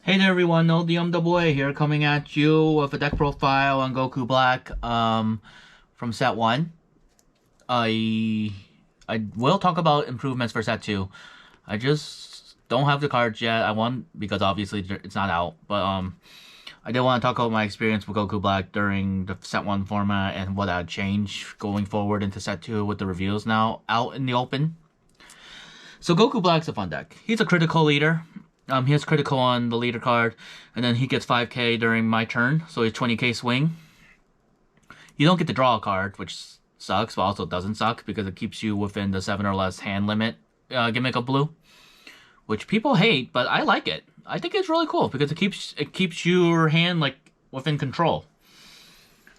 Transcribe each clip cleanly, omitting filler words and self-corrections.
Hey there everyone, no DMAA here coming at you with a deck profile on Goku Black from set 1. I will talk about improvements for set 2. I just don't have the cards yet. I want because obviously it's not out, but I did want to talk about my experience with Goku Black during the set 1 format and what I'd change going forward into set 2 with the reviews now out in the open. So Goku Black's a fun deck. He's a critical leader. He has critical on the leader card, and then he gets 5k during my turn, so he's 20k swing. You don't get to draw a card, which sucks, but also doesn't suck, because it keeps you within the 7 or less hand limit gimmick of blue. Which people hate, but I like it. I think it's really cool, because it keeps your hand, like, within control.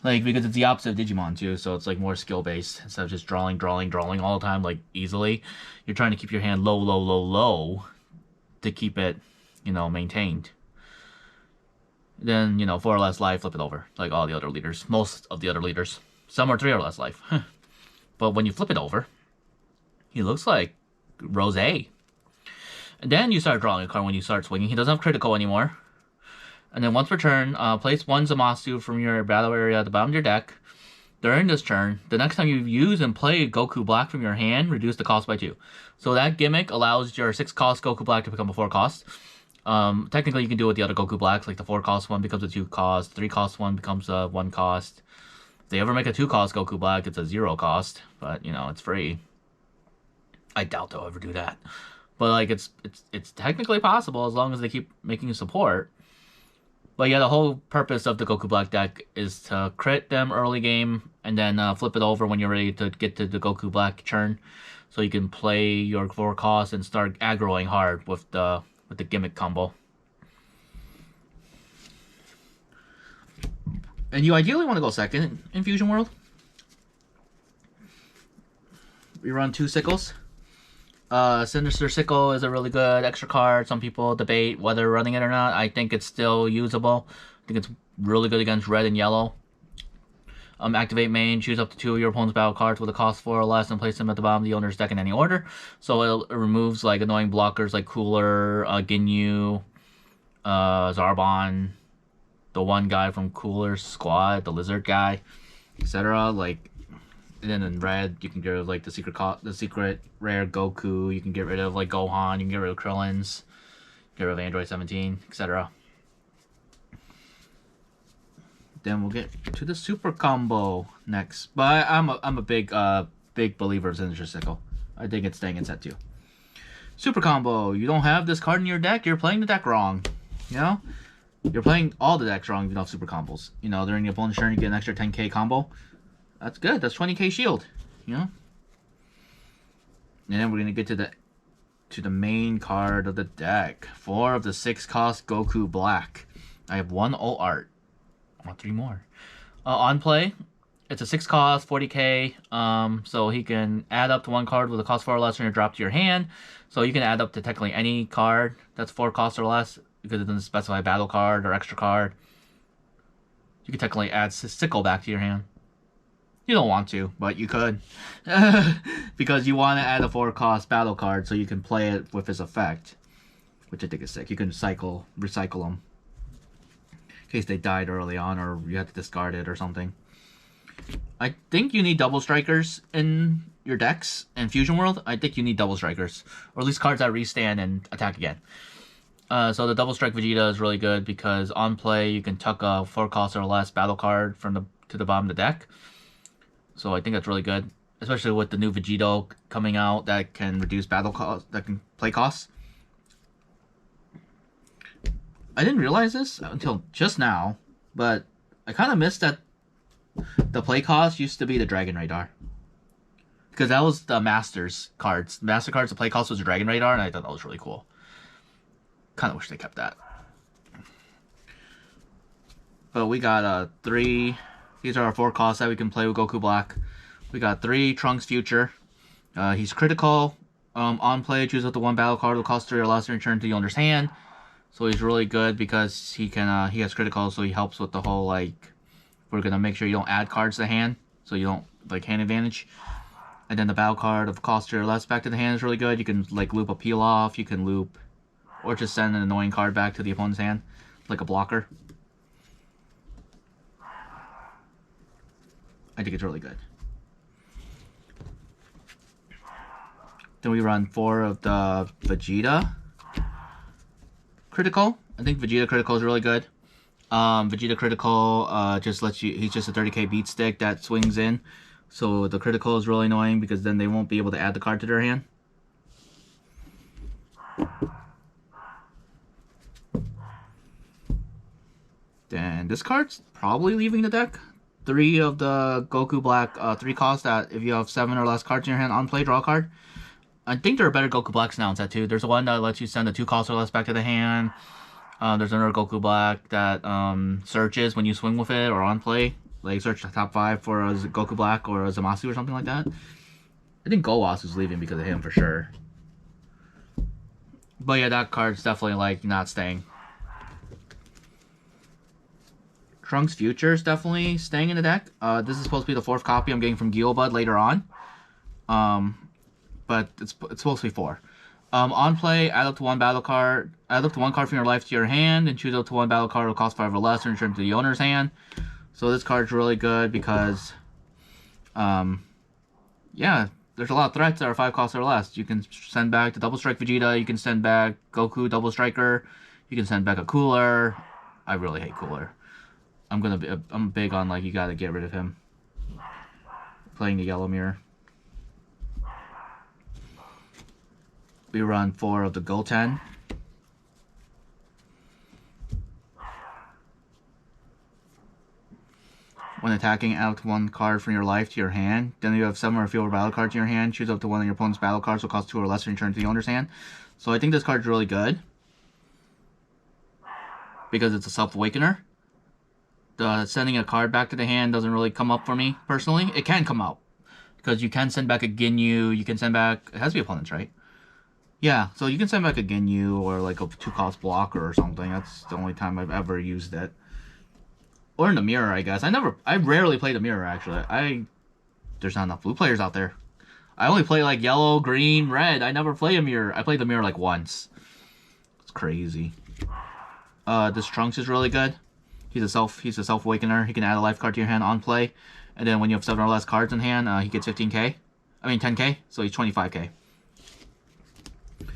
Like, because it's the opposite of Digimon, too, so it's, like, more skill-based. Instead of just drawing all the time, like, easily. You're trying to keep your hand low, to keep it, maintained. Then, 4 or less life, flip it over, like all the other leaders. Most of the other leaders. Some are 3 or less life. But when you flip it over, he looks like Rose. And then you start drawing a card when you start swinging. He doesn't have critical anymore. And then once per turn, place 1 Zamasu from your battle area at the bottom of your deck. During this turn, the next time you use and play Goku Black from your hand, reduce the cost by 2. So that gimmick allows your 6 cost Goku Black to become a 4 cost. Technically, you can do it with the other Goku Blacks, like the 4 cost one becomes a 2 cost, 3 cost one becomes a 1 cost. If they ever make a 2 cost Goku Black, it's a 0 cost, but it's free. I doubt they'll ever do that. But like it's technically possible as long as they keep making support. But yeah, the whole purpose of the Goku Black deck is to crit them early game, and then flip it over when you're ready to get to the Goku Black turn, so you can play your 4 costs and start aggroing hard with the gimmick combo. And you ideally want to go second in Fusion World. We run 2 Sickles. Sinister Sickle is a really good extra card. Some people debate whether running it or not. I think it's still usable. I think it's really good against red and yellow. Activate main, choose up to 2 of your opponent's battle cards with a cost 4 or less and place them at the bottom of the owner's deck in any order. So it removes like annoying blockers like Cooler, Ginyu, Zarbon, the one guy from Cooler's squad, the lizard guy, etc. Like, and then in red, you can get rid of like the secret rare Goku. You can get rid of like Gohan. You can get rid of Krillin's. Get rid of Android 17, etc. Then we'll get to the super combo next. But I'm a big believer of Sinister Sickle. I think it's staying in set 2. Super combo. You don't have this card in your deck. You're playing the deck wrong. You're playing all the decks wrong if you don't have super combos. During your opponent's turn, you get an extra 10k combo. That's good. That's 20k shield. And then we're gonna get to the main card of the deck. 4 of the 6 cost Goku Black. I have 1 ult art. I want 3 more. On play, it's a 6 cost, 40k. So he can add up to 1 card with a cost 4 or less when you're dropped to your hand. So you can add up to technically any card that's 4 cost or less because it doesn't specify battle card or extra card. You can technically add Sickle back to your hand. You don't want to, but you could. Because you want to add a 4 cost battle card so you can play it with his effect. Which I think is sick. You can recycle them. In case they died early on or you had to discard it or something. I think you need double strikers in your decks in Fusion World. I think you need double strikers. Or at least cards that restand and attack again. So the double strike Vegeta is really good because on play you can tuck a 4 cost or less battle card to the bottom of the deck. So I think that's really good, especially with the new Vegito coming out that can reduce battle cost, that can play costs. I didn't realize this until just now, but I kind of missed that the play cost used to be the Dragon Radar. Because that was the Masters cards. Master cards, the play cost was the Dragon Radar, and I thought that was really cool. Kind of wish they kept that. But we got 3... These are our 4 costs that we can play with Goku Black. We got 3 Trunks Future. He's critical. On play, choose up to 1 battle card. Will cost 3 or less and return to the owner's hand. So he's really good because he has critical, so he helps with the whole, like, we're going to make sure you don't add cards to the hand. So you don't, like, hand advantage. And then the battle card of cost 3 or less back to the hand is really good. You can, like, loop a Peel Off. You can loop or just send an annoying card back to the opponent's hand, like a blocker. I think it's really good. Then we run 4 of the Vegeta Critical. I think Vegeta Critical is really good. Vegeta Critical just lets you, he's just a 30k beat stick that swings in. So the critical is really annoying because then they won't be able to add the card to their hand. Then this card's probably leaving the deck. 3 of the Goku Black 3 cost that if you have 7 or less cards in your hand on play, draw a card. I think there are better Goku Blacks now in set 2. There's one that lets you send a 2 cost or less back to the hand. There's another Goku Black that searches when you swing with it or on play. Like search the top 5 for a Goku Black or a Zamasu or something like that. I think Goasu's leaving because of him for sure. But yeah, that card's definitely like not staying. Trunks Future is definitely staying in the deck. This is supposed to be the 4th copy I'm getting from Geobud later on. But it's supposed to be 4. On play, add up to 1 battle card. Add up to 1 card from your life to your hand, and choose up to 1 battle card will cost 5 or less and return to the owner's hand. So this card's really good because, yeah, there's a lot of threats that are 5 costs or less. You can send back the Double Strike Vegeta. You can send back Goku Double Striker. You can send back a Cooler. I really hate Cooler. I'm big on like you gotta get rid of him. Playing the Yellow Mirror. We run 4 of the Goten. When attacking, add up to 1 card from your life to your hand. Then you have 7 or fewer battle cards in your hand. Choose up to 1 of your opponent's battle cards will cost 2 or less and return to the owner's hand. So I think this card's really good. Because it's a self-awakener. Sending a card back to the hand doesn't really come up for me, personally. It can come out. Because you can send back a Ginyu. You can send back... It has to be opponents, right? Yeah, so you can send back a Ginyu or like a 2-cost blocker or something. That's the only time I've ever used it. Or in the mirror, I guess. I rarely play the mirror, actually. There's not enough blue players out there. I only play like yellow, green, red. I never play a mirror. I played the mirror like once. It's crazy. This Trunks is really good. He's a self-awakener. He can add a life card to your hand on play. And then when you have 7 or less cards in hand, he gets 15k. I mean 10k, so he's 25k.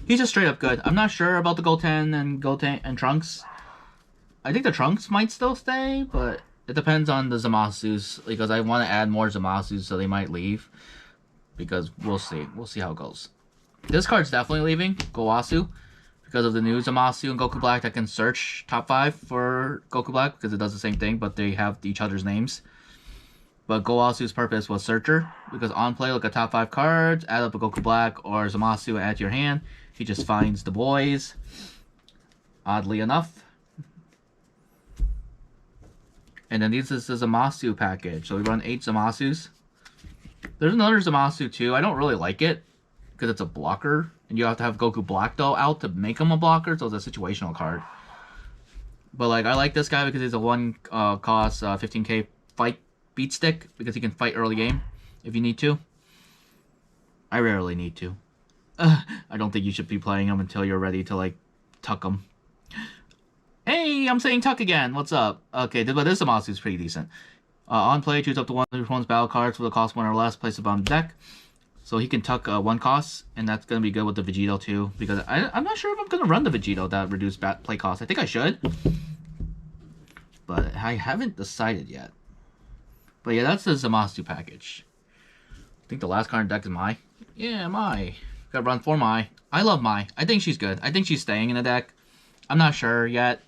He's just straight up good. I'm not sure about the Goten and Trunks. I think the Trunks might still stay, but it depends on the Zamasus. Because I want to add more Zamasus, so they might leave. Because we'll see. We'll see how it goes. This card's definitely leaving, Goasu. Because of the new Zamasu and Goku Black that can search top 5 for Goku Black. Because it does the same thing, but they have each other's names. But Goasu's purpose was Searcher. Because on play, look at top 5 cards, add up a Goku Black or Zamasu and add to your hand. He just finds the boys. Oddly enough. And then this is the Zamasu package. So we run 8 Zamasus. There's another Zamasu too. I don't really like it. Because it's a blocker. And you have to have Goku Black though out to make him a blocker. So it's a situational card. But like I like this guy because he's a 1 cost 15k fight beat stick. Because he can fight early game if you need to. I rarely need to. I don't think you should be playing him until you're ready to, like, tuck him. Hey, I'm saying tuck again. What's up? Okay, but this Zamasu is pretty decent. On play, choose up to 1 of your opponent's battle cards with a cost 1 or less. Place it on the deck. So he can tuck 1 cost, and that's going to be good with the Vegito, too. Because I'm not sure if I'm going to run the Vegito that reduced play cost. I think I should. But I haven't decided yet. But yeah, that's the Zamasu package. I think the last card in deck is Mai. Yeah, Mai. Gotta run for Mai. I love Mai. I think she's good. I think she's staying in the deck. I'm not sure yet.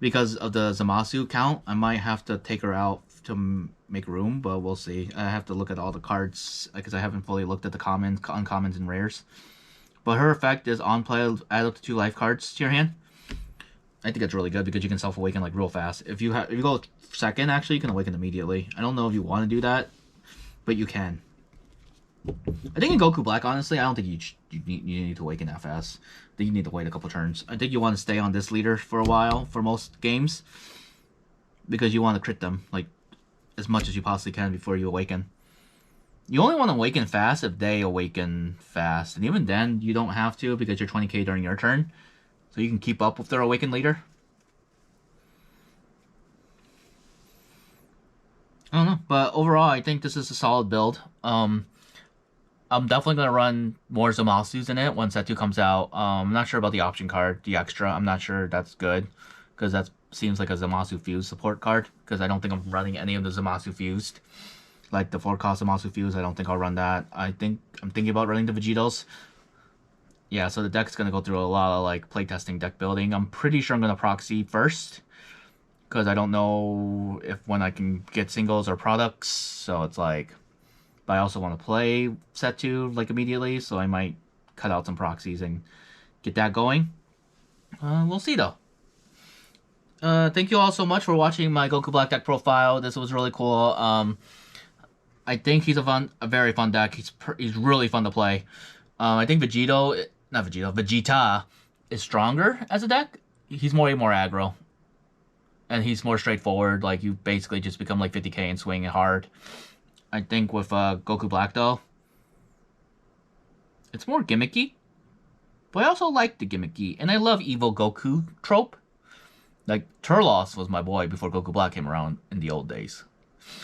Because of the Zamasu count, I might have to take her out to make room, but we'll see. I have to look at all the cards, because I haven't fully looked at the commons, uncommons, and rares. But her effect is on play, add up to 2 life cards to your hand. I think that's really good, because you can self-awaken like real fast. If you go second, actually, you can awaken immediately. I don't know if you want to do that, but you can. I think in Goku Black, honestly, I don't think you need to awaken that fast. I think you need to wait a couple turns. I think you want to stay on this leader for a while, for most games. Because you want to crit them, like, as much as you possibly can before you awaken. You only want to awaken fast if they awaken fast. And even then, you don't have to because you're 20k during your turn. So you can keep up with their awaken later. I don't know. But overall, I think this is a solid build. I'm definitely going to run more Zamasus in it when set 2 comes out. I'm not sure about the option card, the extra. I'm not sure that's good. Because that seems like a Zamasu Fused support card. Because I don't think I'm running any of the Zamasu Fused. Like the 4-cost Zamasu Fuse, I don't think I'll run that. I'm thinking about running the Vegetos. Yeah, so the deck's gonna go through a lot of like playtesting, deck building. I'm pretty sure I'm gonna proxy first. Because I don't know if when I can get singles or products. So it's like, but I also want to play set 2 like immediately. So I might cut out some proxies and get that going. We'll see though. Thank you all so much for watching my Goku Black deck profile. This was really cool. I think he's a very fun deck. He's really fun to play. I think Vegeta is stronger as a deck. He's more aggro, and he's more straightforward. Like you basically just become like 50k and swing it hard. I think with Goku Black though, it's more gimmicky, but I also like the gimmicky, and I love evil Goku trope. Like Turlos was my boy before Goku Black came around in the old days.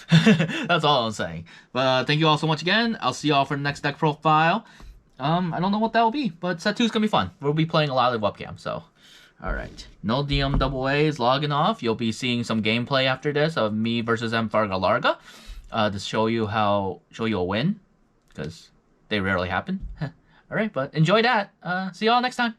That's all I'm saying. But thank you all so much again. I'll see y'all for the next deck profile. I don't know what that will be, but set 2 is gonna be fun. We'll be playing a lot of webcam, so alright. No DMAA is logging off. You'll be seeing some gameplay after this of me versus M Farga Larga. To show you a win. Because they rarely happen. Alright, but enjoy that. See y'all next time.